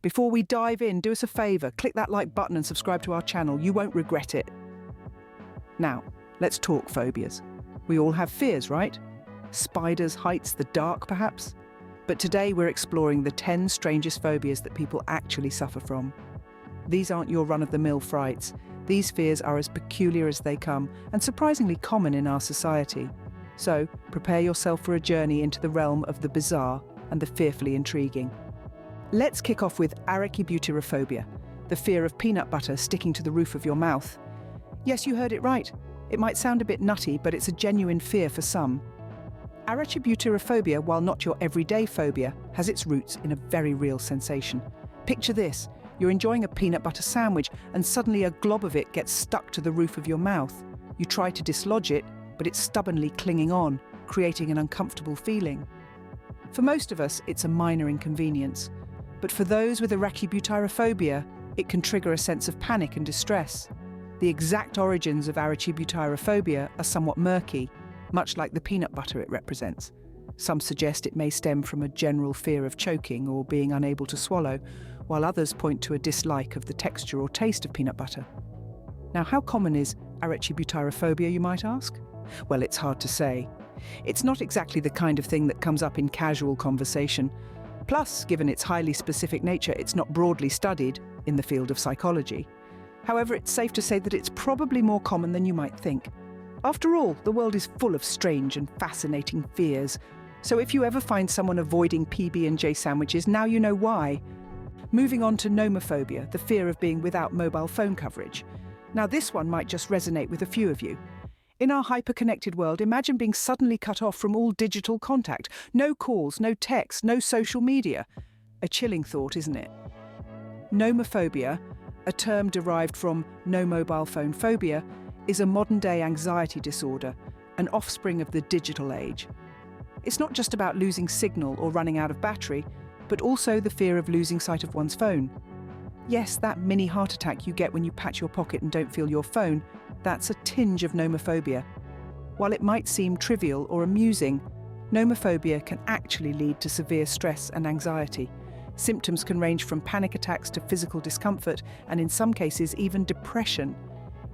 Before we dive in, do us a favour, click that like button and subscribe to our channel. You won't regret it. Now, let's talk phobias. We all have fears, right? Spiders, heights, the dark, perhaps? But today we're exploring the 10 strangest phobias that people actually suffer from. These aren't your run-of-the-mill frights. These fears are as peculiar as they come and surprisingly common in our society. So, prepare yourself for a journey into the realm of the bizarre and the fearfully intriguing. Let's kick off with arachibutyrophobia, the fear of peanut butter sticking to the roof of your mouth. Yes, you heard it right. It might sound a bit nutty, but it's a genuine fear for some. Arachibutyrophobia, while not your everyday phobia, has its roots in a very real sensation. Picture this. You're enjoying a peanut butter sandwich and suddenly a glob of it gets stuck to the roof of your mouth. You try to dislodge it, but it's stubbornly clinging on, creating an uncomfortable feeling. For most of us, it's a minor inconvenience. But for those with arachibutyrophobia, it can trigger a sense of panic and distress. The exact origins of arachibutyrophobia are somewhat murky, much like the peanut butter it represents. Some suggest it may stem from a general fear of choking or being unable to swallow, while others point to a dislike of the texture or taste of peanut butter. Now, how common is arachibutyrophobia, you might ask? Well, it's hard to say. It's not exactly the kind of thing that comes up in casual conversation. Plus, given its highly specific nature, it's not broadly studied in the field of psychology. However, it's safe to say that it's probably more common than you might think. After all, the world is full of strange and fascinating fears. So if you ever find someone avoiding PB&J sandwiches, now you know why. Moving on to nomophobia, the fear of being without mobile phone coverage. Now this one might just resonate with a few of you. In our hyper-connected world, imagine being suddenly cut off from all digital contact. No calls, no texts, no social media. A chilling thought, isn't it? Nomophobia, a term derived from no mobile phone phobia, is a modern-day anxiety disorder, an offspring of the digital age. It's not just about losing signal or running out of battery, but also the fear of losing sight of one's phone. Yes, that mini heart attack you get when you pat your pocket and don't feel your phone, that's a tinge of nomophobia. While it might seem trivial or amusing, nomophobia can actually lead to severe stress and anxiety. Symptoms can range from panic attacks to physical discomfort, and in some cases even depression.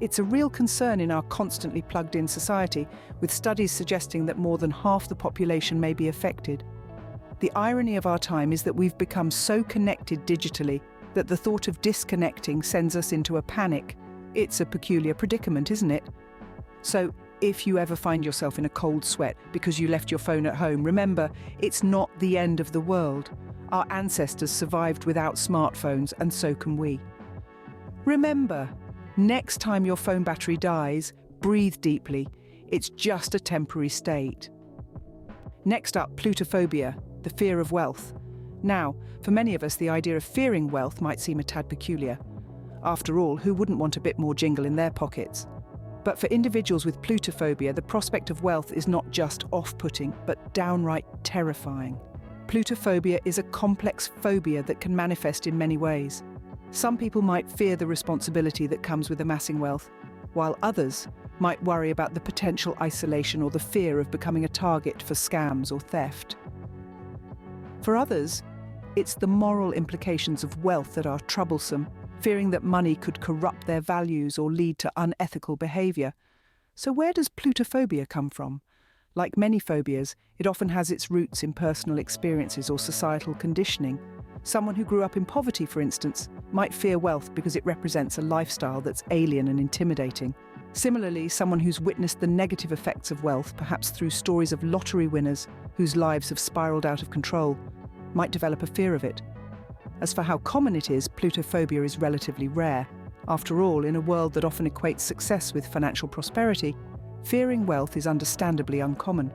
It's a real concern in our constantly plugged-in society, with studies suggesting that more than half the population may be affected. The irony of our time is that we've become so connected digitally that the thought of disconnecting sends us into a panic. It's a peculiar predicament, isn't it? So, if you ever find yourself in a cold sweat because you left your phone at home, remember, it's not the end of the world. Our ancestors survived without smartphones, and so can we. Remember, next time your phone battery dies, breathe deeply. It's just a temporary state. Next up, plutophobia, the fear of wealth. Now, for many of us, the idea of fearing wealth might seem a tad peculiar. After all, who wouldn't want a bit more jingle in their pockets? But for individuals with plutophobia, the prospect of wealth is not just off-putting, but downright terrifying. Plutophobia is a complex phobia that can manifest in many ways. Some people might fear the responsibility that comes with amassing wealth, while others might worry about the potential isolation or the fear of becoming a target for scams or theft. For others, it's the moral implications of wealth that are troublesome, fearing that money could corrupt their values or lead to unethical behaviour. So where does plutophobia come from? Like many phobias, it often has its roots in personal experiences or societal conditioning. Someone who grew up in poverty, for instance, might fear wealth because it represents a lifestyle that's alien and intimidating. Similarly, someone who's witnessed the negative effects of wealth, perhaps through stories of lottery winners whose lives have spiraled out of control, might develop a fear of it. As for how common it is, plutophobia is relatively rare. After all, in a world that often equates success with financial prosperity, fearing wealth is understandably uncommon.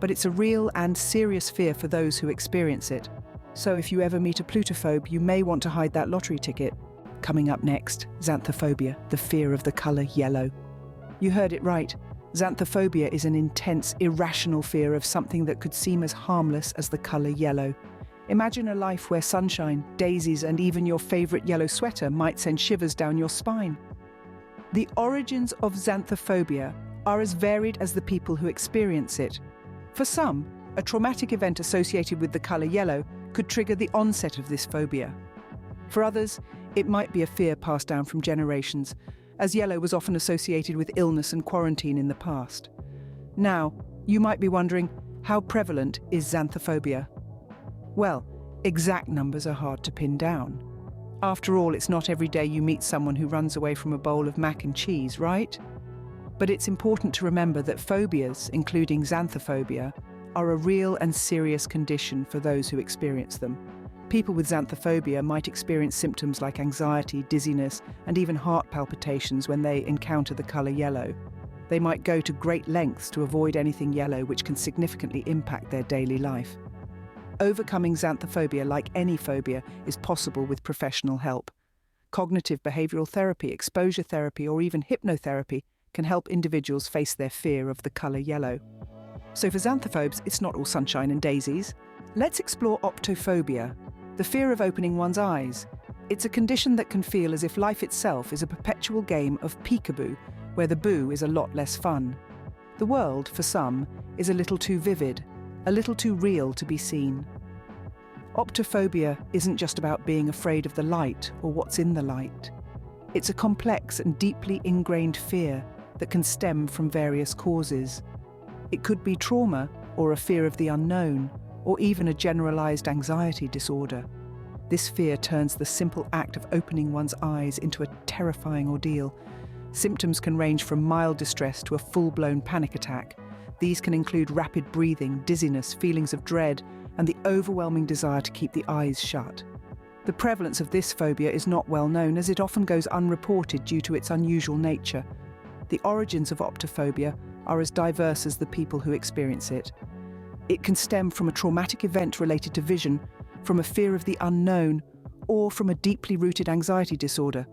But it's a real and serious fear for those who experience it. So if you ever meet a plutophobe, you may want to hide that lottery ticket. Coming up next, xanthophobia, the fear of the colour yellow. You heard it right. Xanthophobia is an intense, irrational fear of something that could seem as harmless as the colour yellow. Imagine a life where sunshine, daisies, and even your favourite yellow sweater might send shivers down your spine. The origins of xanthophobia are as varied as the people who experience it. For some, a traumatic event associated with the colour yellow could trigger the onset of this phobia. For others, it might be a fear passed down from generations, as yellow was often associated with illness and quarantine in the past. Now, you might be wondering, how prevalent is xanthophobia? Well, exact numbers are hard to pin down. After all, it's not every day you meet someone who runs away from a bowl of mac and cheese, right? But it's important to remember that phobias, including xanthophobia, are a real and serious condition for those who experience them. People with xanthophobia might experience symptoms like anxiety, dizziness, and even heart palpitations when they encounter the colour yellow. They might go to great lengths to avoid anything yellow, which can significantly impact their daily life. Overcoming xanthophobia, like any phobia, is possible with professional help. Cognitive behavioural therapy, exposure therapy, or even hypnotherapy can help individuals face their fear of the colour yellow. So for xanthophobes, it's not all sunshine and daisies. Let's explore optophobia, the fear of opening one's eyes. It's a condition that can feel as if life itself is a perpetual game of peekaboo, where the boo is a lot less fun. The world, for some, is a little too vivid, a little too real to be seen. Optophobia isn't just about being afraid of the light or what's in the light. It's a complex and deeply ingrained fear that can stem from various causes. It could be trauma, or a fear of the unknown, or even a generalized anxiety disorder. This fear turns the simple act of opening one's eyes into a terrifying ordeal. Symptoms can range from mild distress to a full-blown panic attack. These can include rapid breathing, dizziness, feelings of dread, and the overwhelming desire to keep the eyes shut. The prevalence of this phobia is not well known, as it often goes unreported due to its unusual nature. The origins of optophobia are as diverse as the people who experience it. It can stem from a traumatic event related to vision, from a fear of the unknown, or from a deeply rooted anxiety disorder.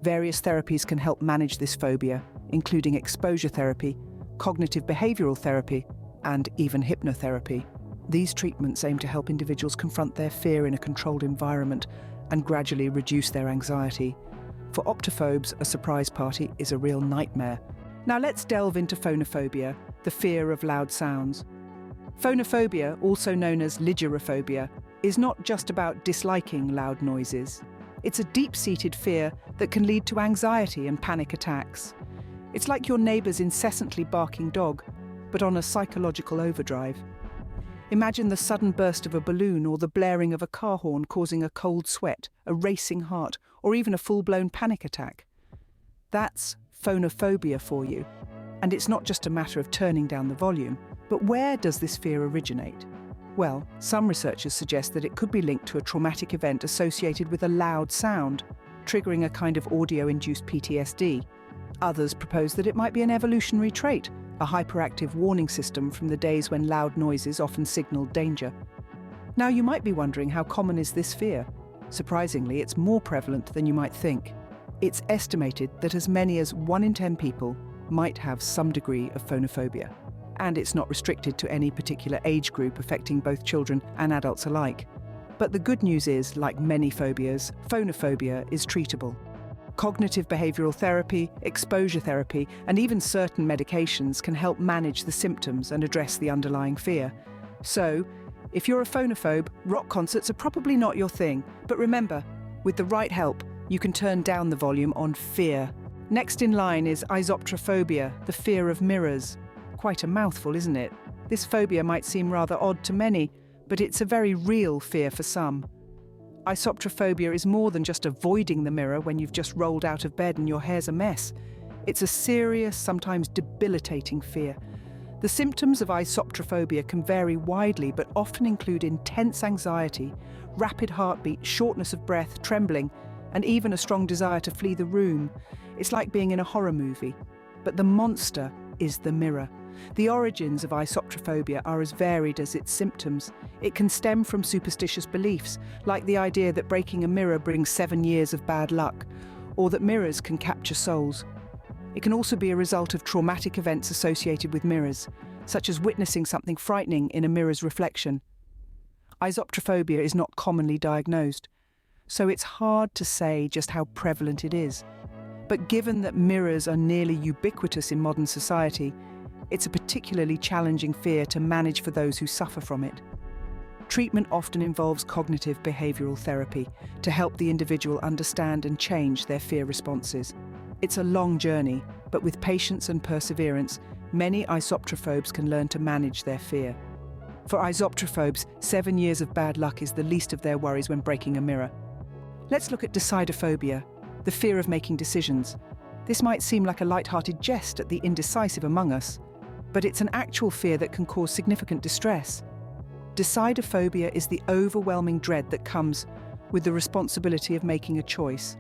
Various therapies can help manage this phobia, including exposure therapy, cognitive behavioural therapy, and even hypnotherapy. These treatments aim to help individuals confront their fear in a controlled environment and gradually reduce their anxiety. For optophobes, a surprise party is a real nightmare. Now let's delve into phonophobia, the fear of loud sounds. Phonophobia, also known as lygerophobia, is not just about disliking loud noises. It's a deep-seated fear that can lead to anxiety and panic attacks. It's like your neighbour's incessantly barking dog, but on a psychological overdrive. Imagine the sudden burst of a balloon or the blaring of a car horn causing a cold sweat, a racing heart, or even a full-blown panic attack. That's phonophobia for you. And it's not just a matter of turning down the volume. But where does this fear originate? Well, some researchers suggest that it could be linked to a traumatic event associated with a loud sound, triggering a kind of audio-induced PTSD. Others propose that it might be an evolutionary trait, a hyperactive warning system from the days when loud noises often signaled danger. Now, you might be wondering, how common is this fear? Surprisingly, it's more prevalent than you might think. It's estimated that as many as 1 in 10 people might have some degree of phonophobia. And it's not restricted to any particular age group, affecting both children and adults alike. But the good news is, like many phobias, phonophobia is treatable. Cognitive behavioural therapy, exposure therapy, and even certain medications can help manage the symptoms and address the underlying fear. So, if you're a phonophobe, rock concerts are probably not your thing. But remember, with the right help, you can turn down the volume on fear. Next in line is isoptrophobia, the fear of mirrors. Quite a mouthful, isn't it? This phobia might seem rather odd to many, but it's a very real fear for some. Isoptrophobia is more than just avoiding the mirror when you've just rolled out of bed and your hair's a mess. It's a serious, sometimes debilitating fear. The symptoms of isoptrophobia can vary widely, but often include intense anxiety, rapid heartbeat, shortness of breath, trembling, and even a strong desire to flee the room. It's like being in a horror movie. But the monster is the mirror. The origins of isoptrophobia are as varied as its symptoms. It can stem from superstitious beliefs, like the idea that breaking a mirror brings 7 years of bad luck, or that mirrors can capture souls. It can also be a result of traumatic events associated with mirrors, such as witnessing something frightening in a mirror's reflection. Isoptrophobia is not commonly diagnosed, so it's hard to say just how prevalent it is. But given that mirrors are nearly ubiquitous in modern society, it's a particularly challenging fear to manage for those who suffer from it. Treatment often involves cognitive behavioral therapy to help the individual understand and change their fear responses. It's a long journey, but with patience and perseverance, many isoptrophobes can learn to manage their fear. For isoptrophobes, 7 years of bad luck is the least of their worries when breaking a mirror. Let's look at decidophobia, the fear of making decisions. This might seem like a light-hearted jest at the indecisive among us, but it's an actual fear that can cause significant distress. Decidophobia is the overwhelming dread that comes with the responsibility of making a choice,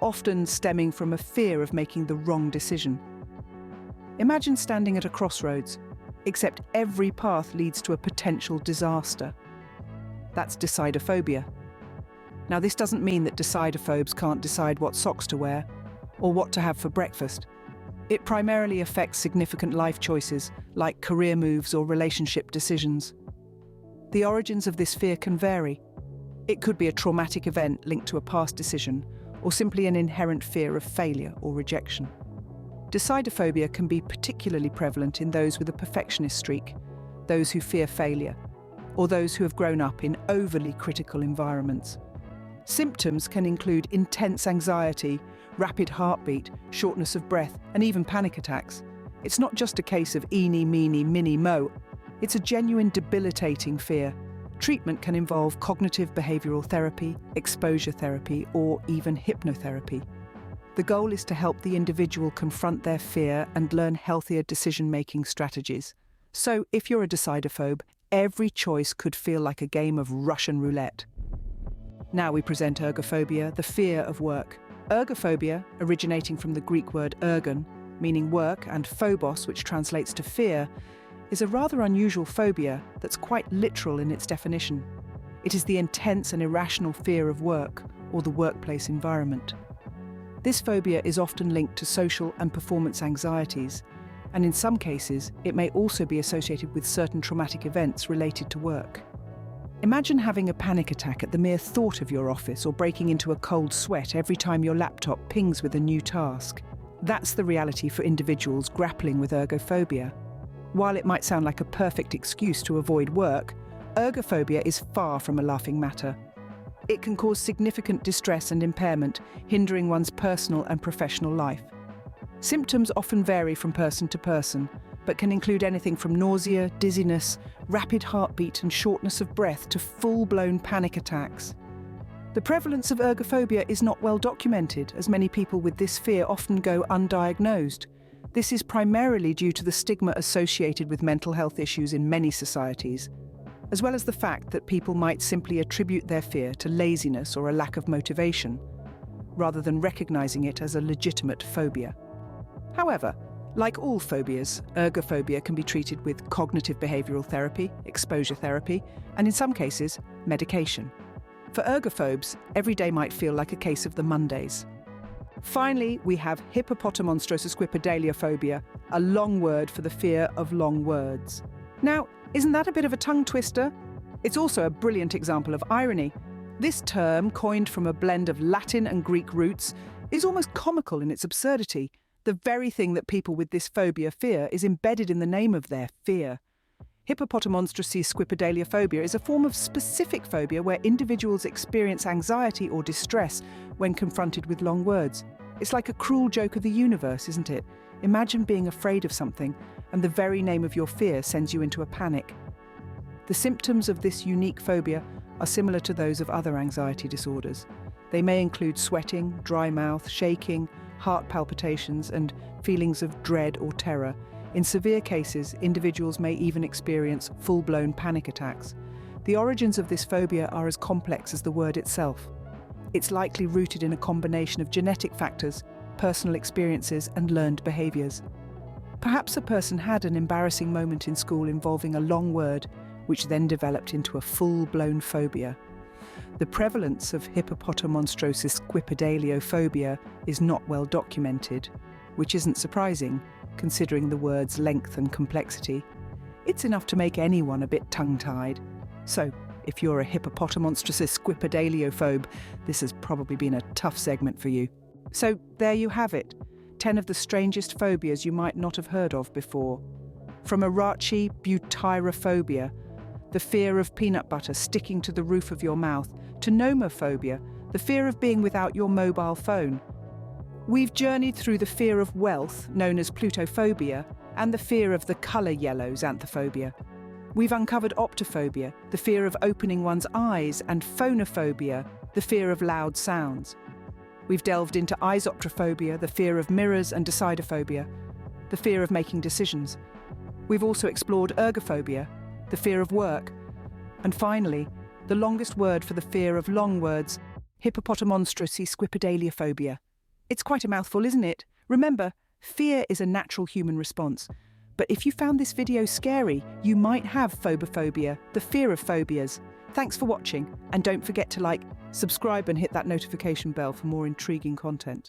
often stemming from a fear of making the wrong decision. Imagine standing at a crossroads, except every path leads to a potential disaster. That's decidophobia. Now, this doesn't mean that decidophobes can't decide what socks to wear or what to have for breakfast. It primarily affects significant life choices like career moves or relationship decisions. The origins of this fear can vary. It could be a traumatic event linked to a past decision or simply an inherent fear of failure or rejection. Decidophobia can be particularly prevalent in those with a perfectionist streak, those who fear failure, or those who have grown up in overly critical environments. Symptoms can include intense anxiety, rapid heartbeat, shortness of breath, and even panic attacks. It's not just a case of eeny, meeny, miny, mo. It's a genuine debilitating fear. Treatment can involve cognitive behavioral therapy, exposure therapy, or even hypnotherapy. The goal is to help the individual confront their fear and learn healthier decision-making strategies. So, if you're a decidophobe, every choice could feel like a game of Russian roulette. Now we present ergophobia, the fear of work. Ergophobia, originating from the Greek word ergon, meaning work, and phobos, which translates to fear, is a rather unusual phobia that's quite literal in its definition. It is the intense and irrational fear of work or the workplace environment. This phobia is often linked to social and performance anxieties, and in some cases, it may also be associated with certain traumatic events related to work. Imagine having a panic attack at the mere thought of your office or breaking into a cold sweat every time your laptop pings with a new task. That's the reality for individuals grappling with ergophobia. While it might sound like a perfect excuse to avoid work, ergophobia is far from a laughing matter. It can cause significant distress and impairment, hindering one's personal and professional life. Symptoms often vary from person to person, but can include anything from nausea, dizziness, rapid heartbeat and shortness of breath to full-blown panic attacks. The prevalence of ergophobia is not well documented, as many people with this fear often go undiagnosed. This is primarily due to the stigma associated with mental health issues in many societies, as well as the fact that people might simply attribute their fear to laziness or a lack of motivation, rather than recognizing it as a legitimate phobia. However, like all phobias, ergophobia can be treated with cognitive behavioral therapy, exposure therapy, and in some cases, medication. For ergophobes, every day might feel like a case of the Mondays. Finally, we have hippopotamonstrosusquipedaliophobia, a long word for the fear of long words. Now, isn't that a bit of a tongue twister? It's also a brilliant example of irony. This term, coined from a blend of Latin and Greek roots, is almost comical in its absurdity. The very thing that people with this phobia fear is embedded in the name of their fear. Hippopotamonstrosusquipedaliophobia is a form of specific phobia where individuals experience anxiety or distress when confronted with long words. It's like a cruel joke of the universe, isn't it? Imagine being afraid of something, and the very name of your fear sends you into a panic. The symptoms of this unique phobia are similar to those of other anxiety disorders. They may include sweating, dry mouth, shaking, heart palpitations, and feelings of dread or terror. In severe cases, individuals may even experience full-blown panic attacks. The origins of this phobia are as complex as the word itself. It's likely rooted in a combination of genetic factors, personal experiences, and learned behaviours. Perhaps a person had an embarrassing moment in school involving a long word, which then developed into a full-blown phobia. The prevalence of hippopotamonstrosusquipedaliophobia is not well documented, which isn't surprising, considering the word's length and complexity. It's enough to make anyone a bit tongue-tied. So, if you're a hippopotamonstrosusquipedaliophobe, this has probably been a tough segment for you. So, there you have it. 10 of the strangest phobias you might not have heard of before. From Arachi butyrophobia, the fear of peanut butter sticking to the roof of your mouth, to nomophobia, the fear of being without your mobile phone. We've journeyed through the fear of wealth, known as plutophobia, and the fear of the colour yellow, xanthophobia. We've uncovered optophobia, the fear of opening one's eyes, and phonophobia, the fear of loud sounds. We've delved into isoptrophobia, the fear of mirrors, and decidophobia, the fear of making decisions. We've also explored ergophobia, the fear of work. And finally, the longest word for the fear of long words, hippopotamonstrosi. It's quite a mouthful, isn't it? Remember, fear is a natural human response. But if you found this video scary, you might have phobophobia, the fear of phobias. Thanks for watching, and don't forget to like, subscribe and hit that notification bell for more intriguing content.